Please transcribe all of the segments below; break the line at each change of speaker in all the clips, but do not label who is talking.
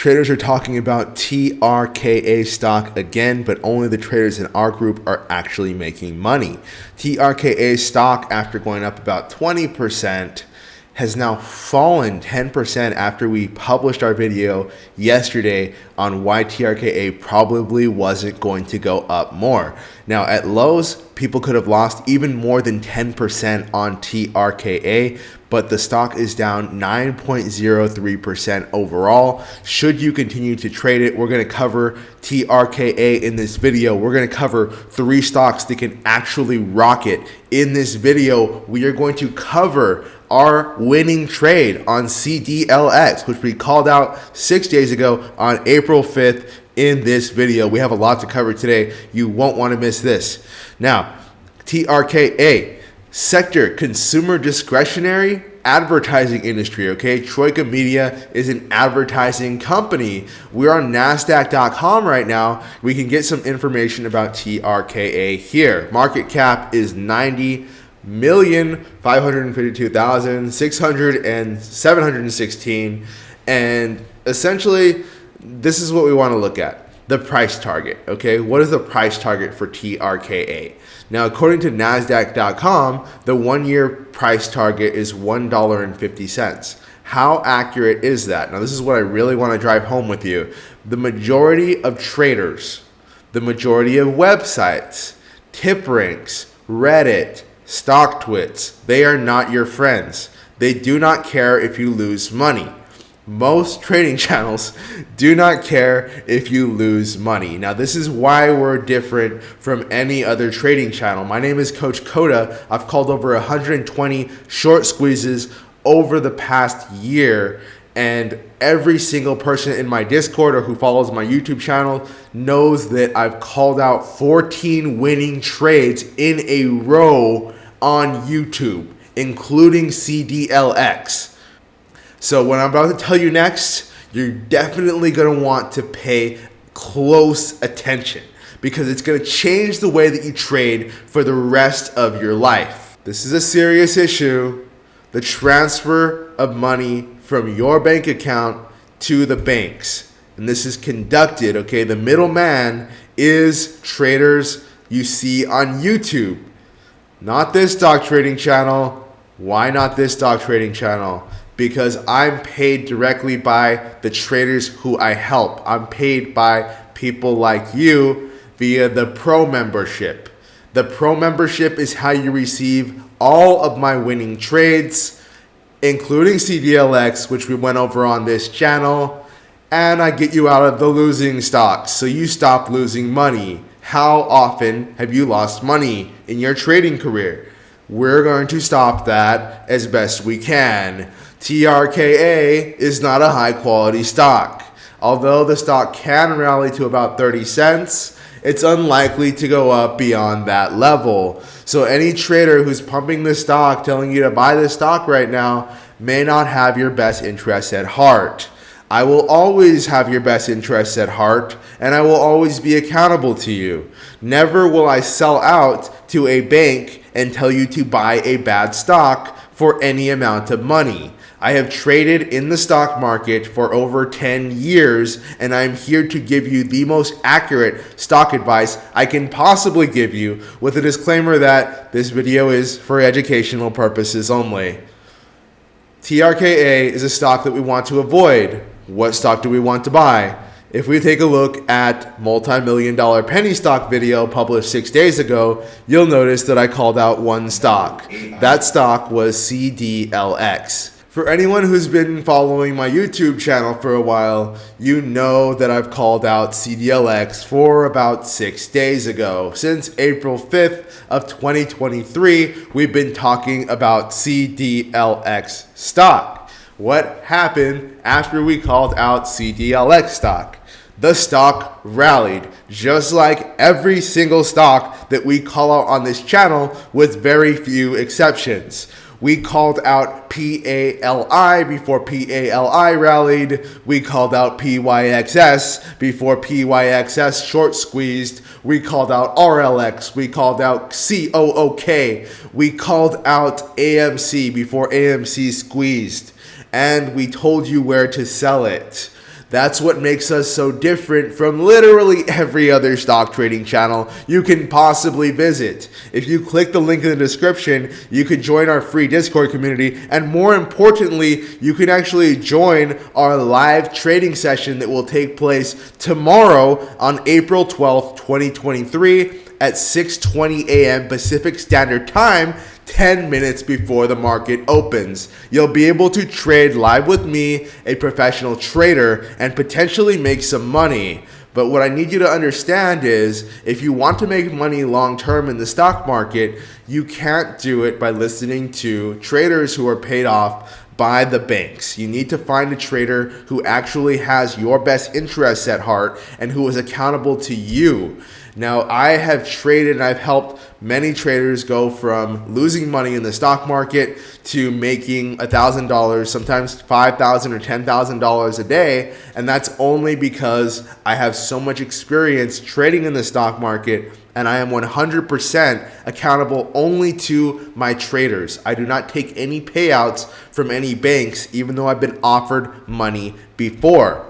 Traders are talking about TRKA stock again, but only the traders in our group are actually making money. TRKA stock, after going up about 20%, has now fallen 10% after we published our video yesterday on why TRKA probably wasn't going to go up more. Now at lows, people could have lost even more than 10% on TRKA, but the stock is down 9.03% overall. Should you continue to trade it, we're going to cover TRKA in this video. We're going to cover 3 stocks that can actually rocket. In this video, we are going to cover our winning trade on CDLX, which we called out 6 days ago on April 5th in this video. We have a lot to cover today. You won't want to miss this. Now, TRKA, sector, consumer discretionary advertising industry, okay? Troika Media is an advertising company. We're on NASDAQ.com right now. We can get some information about TRKA here. Market cap is 90,552,716, and essentially this is what we want to look at. The price target, okay? What is the price target for TRKA? Now, according to NASDAQ.com, the 1-year price target is $1.50. How accurate is that? Now, this is what I really want to drive home with you. The majority of traders, the majority of websites, tip ranks, Reddit, StockTwits, they are not your friends. They do not care if you lose money. Most trading channels do not care if you lose money. Now, this is why we're different from any other trading channel. My name is Coach Coda. I've called over 120 short squeezes over the past year, and every single person in my Discord or who follows my YouTube channel knows that I've called out 14 winning trades in a row on YouTube, including CDLX. So what I'm about to tell you next, you're definitely going to want to pay close attention because it's going to change the way that you trade for the rest of your life. This is a serious issue. The transfer of money from your bank account to the banks. And this is conducted, okay? The middleman is traders you see on YouTube. Not this stock trading channel. Why not this stock trading channel? Because I'm paid directly by the traders who I help. I'm paid by people like you via the Pro membership. The Pro membership is how you receive all of my winning trades, including CDLX, which we went over on this channel, and I get you out of the losing stocks so you stop losing money. How often have you lost money in your trading career? We're going to stop that as best we can. TRKA is not a high quality stock. Although the stock can rally to about 30 cents, it's unlikely to go up beyond that level. So any trader who's pumping this stock, telling you to buy this stock right now, may not have your best interests at heart. I will always have your best interests at heart, and I will always be accountable to you. Never will I sell out to a bank and tell you to buy a bad stock for any amount of money. I have traded in the stock market for over 10 years, and I'm here to give you the most accurate stock advice I can possibly give you, with a disclaimer that this video is for educational purposes only. TRKA is a stock that we want to avoid. What stock do we want to buy? If we take a look at multi-million-dollar penny stock video published 6 days ago, you'll notice that I called out one stock. That stock was CDLX. For anyone who's been following my YouTube channel for a while, you know that I've called out CDLX for about 6 days ago. Since April 5th of 2023, we've been talking about CDLX stock. What happened after we called out CDLX stock? The stock rallied, just like every single stock that we call out on this channel, with very few exceptions. We called out PALI before PALI rallied. We called out PYXS before PYXS short squeezed. We called out RLX. We called out COOK. We called out AMC before AMC squeezed. And we told you where to sell it. That's what makes us so different from literally every other stock trading channel you can possibly visit. If you click the link in the description, you can join our free Discord community, and more importantly, you can actually join our live trading session that will take place tomorrow on April 12th, 2023 at 6:20 a.m. Pacific Standard Time, 10 minutes before the market opens. You'll be able to trade live with me, a professional trader, and potentially make some money. But what I need you to understand is, if you want to make money long term in the stock market, you can't do it by listening to traders who are paid off by the banks. You need to find a trader who actually has your best interests at heart and who is accountable to you. Now, I have traded and I've helped many traders go from losing money in the stock market to making $1,000, sometimes $5,000 or $10,000 a day. And that's only because I have so much experience trading in the stock market, and I am 100% accountable only to my traders. I do not take any payouts from any banks, even though I've been offered money before.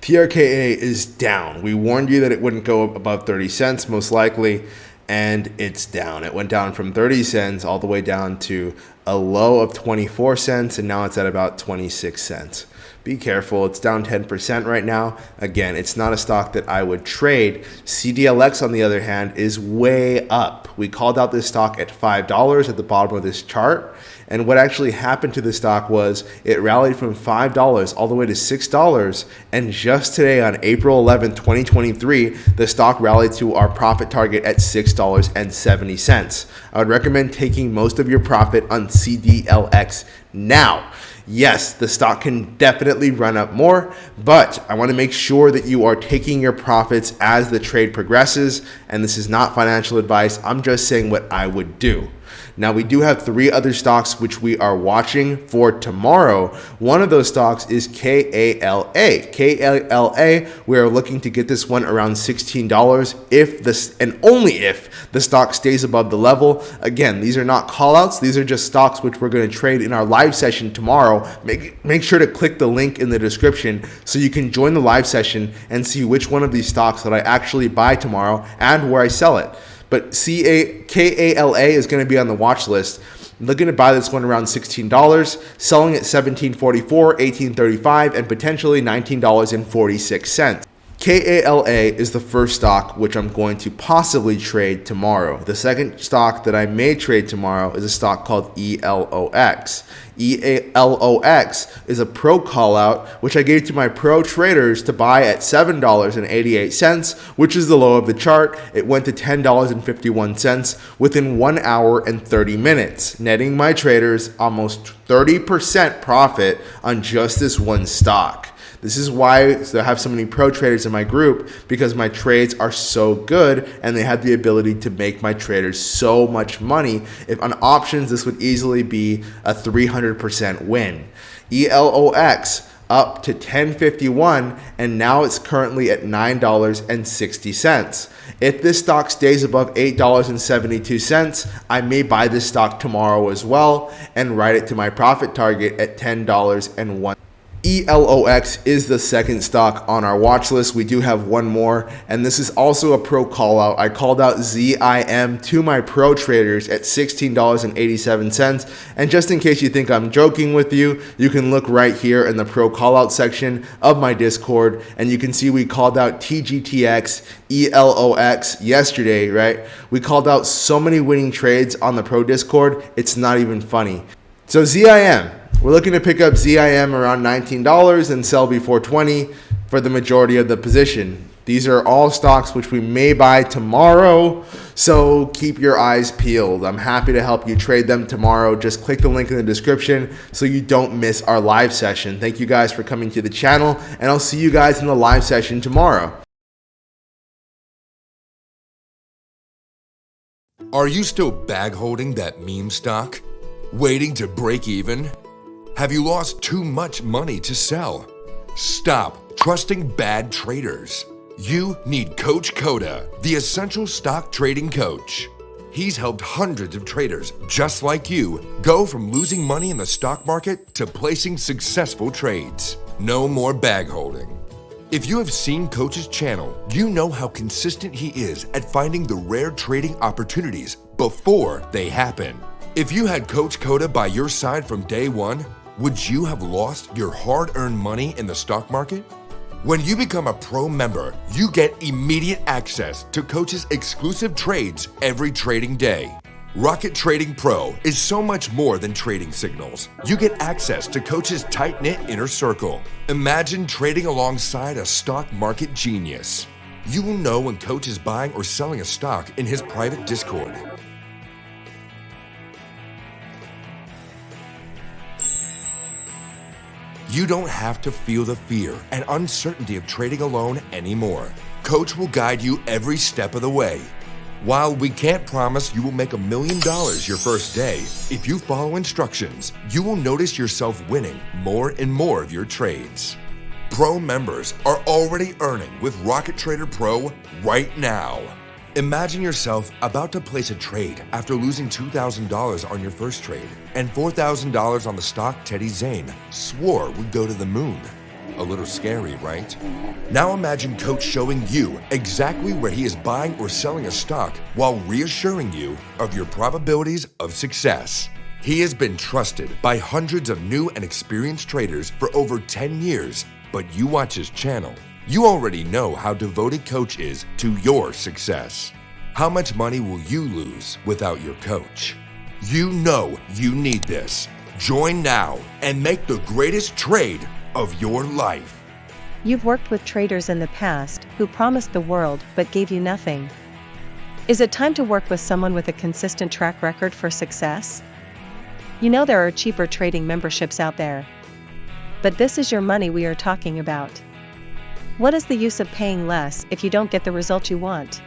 TRKA is down. We warned you that it wouldn't go above 30 cents most likely, and it's down. It went down from 30 cents all the way down to a low of 24 cents, and now it's at about 26 cents. Be careful. It's down 10% right now. Again, it's not a stock that I would trade. CDLX, on the other hand, is way up. We called out this stock at $5 at the bottom of this chart. And what actually happened to the stock was it rallied from $5 all the way to $6. And just today on April 11, 2023, the stock rallied to our profit target at $6.70. I would recommend taking most of your profit on CDLX now. Yes, the stock can definitely run up more, but I want to make sure that you are taking your profits as the trade progresses. And this is not financial advice. I'm just saying what I would do. Now, we do have 3 other stocks which we are watching for tomorrow. One of those stocks is KALA. KALA, we are looking to get this one around $16 if this, and only if the stock stays above the level. Again, these are not callouts. These are just stocks which we're going to trade in our live session tomorrow. Make sure to click the link in the description so you can join the live session and see which one of these stocks that I actually buy tomorrow and where I sell it. But KALA is going to be on the watch list. I'm looking to buy this one around $16, selling at $17.44, $18.35, and potentially $19.46. KALA is the first stock which I'm going to possibly trade tomorrow. The second stock that I may trade tomorrow is a stock called ELOX. ELOX is a pro call out which I gave to my pro traders to buy at $7.88, which is the low of the chart. It went to $10.51 within 1 hour and 30 minutes, netting my traders almost 30% profit on just this one stock. This is why I have so many pro traders in my group, because my trades are so good and they have the ability to make my traders so much money. If on options, this would easily be a 300% win. ELOX up to $10.51, and now it's currently at $9.60. If this stock stays above $8.72, I may buy this stock tomorrow as well and write it to my profit target at $10.01. ELOX is the second stock on our watch list. We do have one more, and this is also a pro call out. I called out ZIM to my pro traders at $16.87. And just in case you think I'm joking with you, you can look right here in the pro call out section of my Discord, and you can see we called out TGTX, ELOX yesterday, right? We called out so many winning trades on the pro Discord, it's not even funny. So ZIM. We're looking to pick up ZIM around $19 and sell before $20 for the majority of the position. These are all stocks which we may buy tomorrow, so keep your eyes peeled. I'm happy to help you trade them tomorrow. Just click the link in the description so you don't miss our live session. Thank you guys for coming to the channel, and I'll see you guys in the live session tomorrow.
Are you still bag holding that meme stock? Waiting to break even? Have you lost too much money to sell? Stop trusting bad traders. You need Coach Koda, the essential stock trading coach. He's helped hundreds of traders just like you go from losing money in the stock market to placing successful trades. No more bag holding. If you have seen Coach's channel, you know how consistent he is at finding the rare trading opportunities before they happen. If you had Coach Coda by your side from day one, would you have lost your hard-earned money in the stock market? When you become a pro member, you get immediate access to Coach's exclusive trades every trading day. Rocket Trading Pro is so much more than trading signals. You get access to Coach's tight-knit inner circle. Imagine trading alongside a stock market genius. You will know when Coach is buying or selling a stock in his private Discord. You don't have to feel the fear and uncertainty of trading alone anymore. Coach will guide you every step of the way. While we can't promise you will make $1 million your first day, if you follow instructions, you will notice yourself winning more and more of your trades. Pro members are already earning with Rocket Trader Pro right now. Imagine yourself about to place a trade after losing $2,000 on your first trade and $4,000 on the stock Teddy Zane swore would go to the moon. A little scary, right? Now imagine Coach showing you exactly where he is buying or selling a stock while reassuring you of your probabilities of success. He has been trusted by hundreds of new and experienced traders for over 10 years, but you watch his channel. You already know how devoted Coach is to your success. How much money will you lose without your coach? You know you need this. Join now and make the greatest trade of your life.
You've worked with traders in the past who promised the world but gave you nothing. Is it time to work with someone with a consistent track record for success? You know there are cheaper trading memberships out there. But this is your money we are talking about. What is the use of paying less if you don't get the result you want?